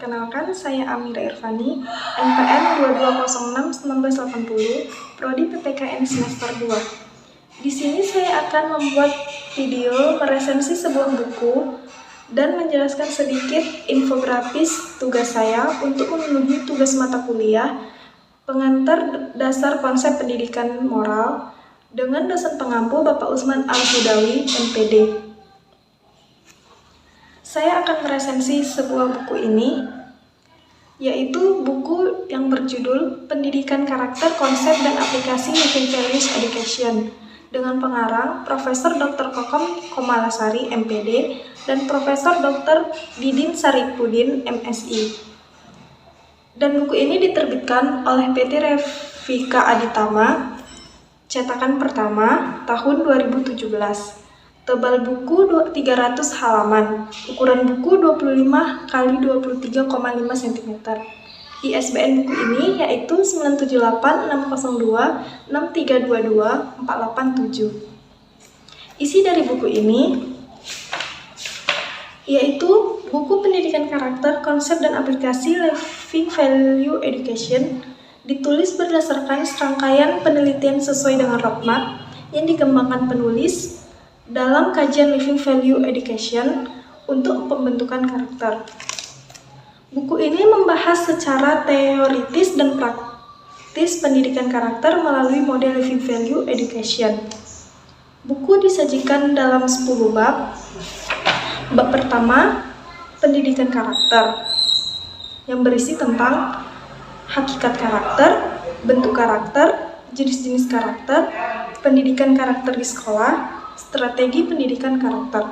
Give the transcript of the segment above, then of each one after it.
Perkenalkan, saya Amira Irvani, NPM 2206-1980, Prodi PPKN semester 2. Di sini saya akan membuat video meresensi sebuah buku dan menjelaskan sedikit infografis tugas saya untuk memenuhi tugas mata kuliah pengantar dasar konsep pendidikan moral dengan dosen pengampu Bapak Usman Al-Hudawi, MPD. Saya akan meresensi sebuah buku ini, yaitu buku yang berjudul Pendidikan Karakter, Konsep dan Aplikasi Living Values Education dengan pengarang Profesor Dr. Kokom Komalasari, MPD, dan Profesor Dr. Didin Saripudin, MSI. Dan buku ini diterbitkan oleh PT Revika Aditama, cetakan pertama, tahun 2017. Tebal buku 300 halaman, ukuran buku 25 x 23,5 cm. ISBN buku ini yaitu 978-602-6322487. Isi dari buku ini yaitu buku pendidikan karakter, konsep dan aplikasi Living Value Education, ditulis berdasarkan serangkaian penelitian sesuai dengan roadmap yang dikembangkan penulis dalam kajian Living Value Education untuk pembentukan karakter. Buku ini membahas secara teoritis dan praktis pendidikan karakter melalui model Living Value Education. Buku disajikan dalam 10 bab. Bab pertama, pendidikan karakter, yang berisi tentang hakikat karakter, bentuk karakter, jenis-jenis karakter, pendidikan karakter di sekolah, strategi pendidikan karakter.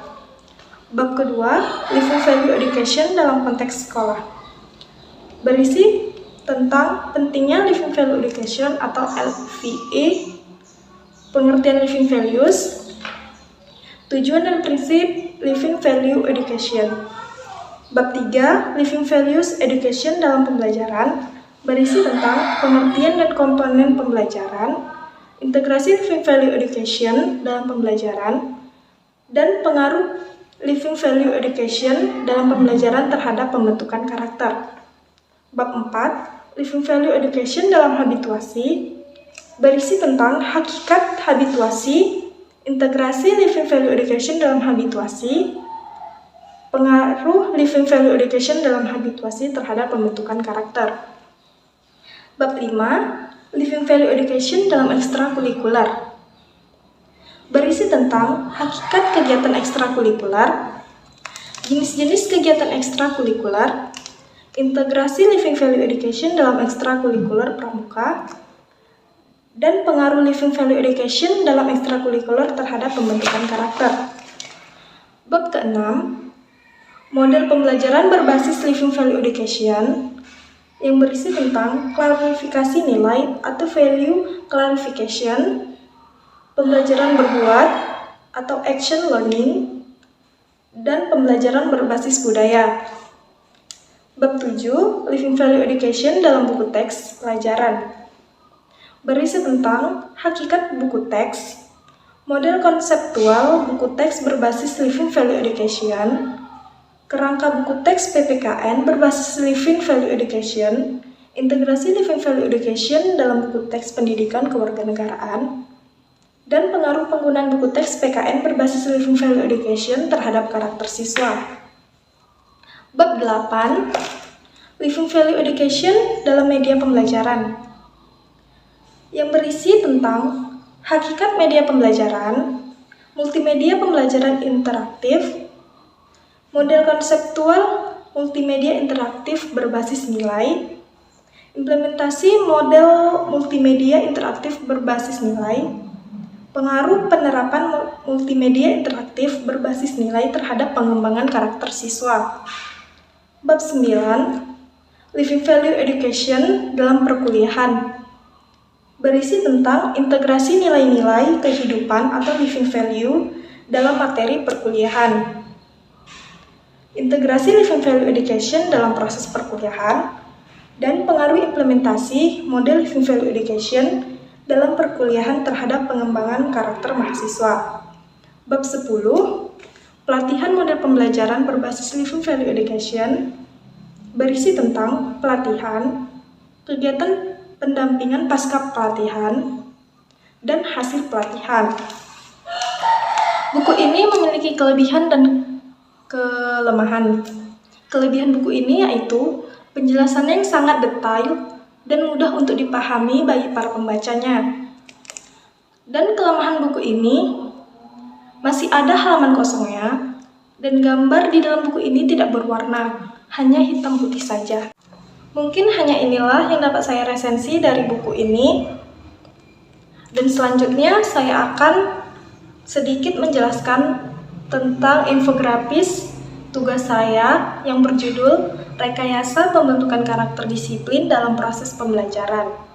Bab kedua, Living Value Education dalam konteks sekolah, berisi tentang pentingnya Living Value Education atau LVE, pengertian Living Values, tujuan dan prinsip Living Value Education. Bab 3, Living Values Education dalam pembelajaran, berisi tentang pengertian dan komponen pembelajaran, integrasi Living Value Education dalam pembelajaran, dan pengaruh Living Value Education dalam pembelajaran terhadap pembentukan karakter. Bab 4, Living Value Education dalam habituasi, berisi tentang hakikat habituasi, integrasi Living Value Education dalam habituasi, pengaruh Living Value Education dalam habituasi terhadap pembentukan karakter. Bab 5, Living Value Education dalam ekstrakurikuler, berisi tentang hakikat kegiatan ekstrakurikuler, jenis-jenis kegiatan ekstrakurikuler, integrasi Living Value Education dalam ekstrakurikuler pramuka, dan pengaruh Living Value Education dalam ekstrakurikuler terhadap pembentukan karakter. Bab ke-6, model pembelajaran berbasis Living Value Education, yang berisi tentang klarifikasi nilai atau value clarification, pembelajaran berbuat atau action learning, dan pembelajaran berbasis budaya. Bab 7, Living Value Education dalam buku teks pelajaran, berisi tentang hakikat buku teks, model konseptual buku teks berbasis Living Value Education, kerangka buku teks PPKN berbasis Living Value Education, integrasi Living Value Education dalam buku teks pendidikan kewarganegaraan, dan pengaruh penggunaan buku teks PKN berbasis Living Value Education terhadap karakter siswa. Bab 8, Living Value Education dalam media pembelajaran, yang berisi tentang hakikat media pembelajaran, multimedia pembelajaran interaktif, model konseptual multimedia interaktif berbasis nilai, implementasi model multimedia interaktif berbasis nilai, pengaruh penerapan multimedia interaktif berbasis nilai terhadap pengembangan karakter siswa. Bab 9, Living Value Education dalam perkuliahan, berisi tentang integrasi nilai-nilai kehidupan atau living value dalam materi perkuliahan. Integrasi Living Value Education dalam proses perkuliahan, dan pengaruh implementasi model Living Value Education dalam perkuliahan terhadap pengembangan karakter mahasiswa. Bab 10, pelatihan model pembelajaran berbasis Living Value Education, berisi tentang pelatihan, kegiatan pendampingan pasca pelatihan, dan hasil pelatihan. Buku ini memiliki kelebihan dan kelemahan. Kelebihan buku ini yaitu penjelasannya yang sangat detail dan mudah untuk dipahami bagi para pembacanya. Dan kelemahan buku ini masih ada halaman kosongnya dan gambar di dalam buku ini tidak berwarna, hanya hitam putih saja. Mungkin hanya inilah yang dapat saya resensi dari buku ini. Dan selanjutnya saya akan sedikit menjelaskan tentang infografis tugas saya yang berjudul Rekayasa Pembentukan Karakter Disiplin dalam Proses Pembelajaran.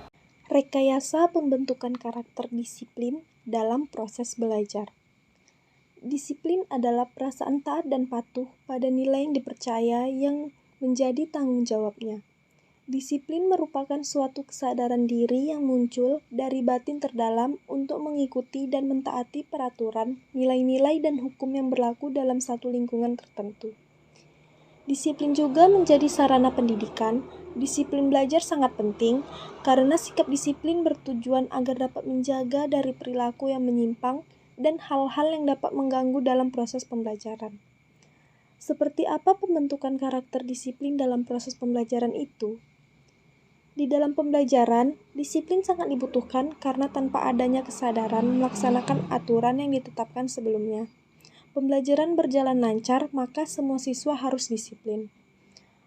Rekayasa pembentukan karakter disiplin dalam proses belajar. Disiplin adalah perasaan taat dan patuh pada nilai yang dipercaya yang menjadi tanggung jawabnya. Disiplin merupakan suatu kesadaran diri yang muncul dari batin terdalam untuk mengikuti dan mentaati peraturan, nilai-nilai, dan hukum yang berlaku dalam satu lingkungan tertentu. Disiplin juga menjadi sarana pendidikan. Disiplin belajar sangat penting karena sikap disiplin bertujuan agar dapat menjaga dari perilaku yang menyimpang dan hal-hal yang dapat mengganggu dalam proses pembelajaran. Seperti apa pembentukan karakter disiplin dalam proses pembelajaran itu? Di dalam pembelajaran, disiplin sangat dibutuhkan karena tanpa adanya kesadaran melaksanakan aturan yang ditetapkan sebelumnya. Pembelajaran berjalan lancar, maka semua siswa harus disiplin.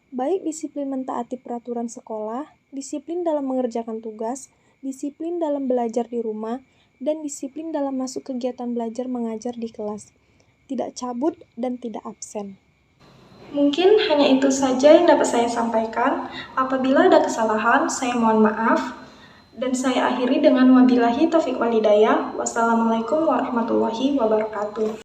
Baik disiplin mentaati peraturan sekolah, disiplin dalam mengerjakan tugas, disiplin dalam belajar di rumah, dan disiplin dalam masuk kegiatan belajar mengajar di kelas. Tidak cabut dan tidak absen. Mungkin hanya itu saja yang dapat saya sampaikan. Apabila ada kesalahan, saya mohon maaf. Dan saya akhiri dengan wabillahi taufiq walhidayah. Wassalamualaikum warahmatullahi wabarakatuh.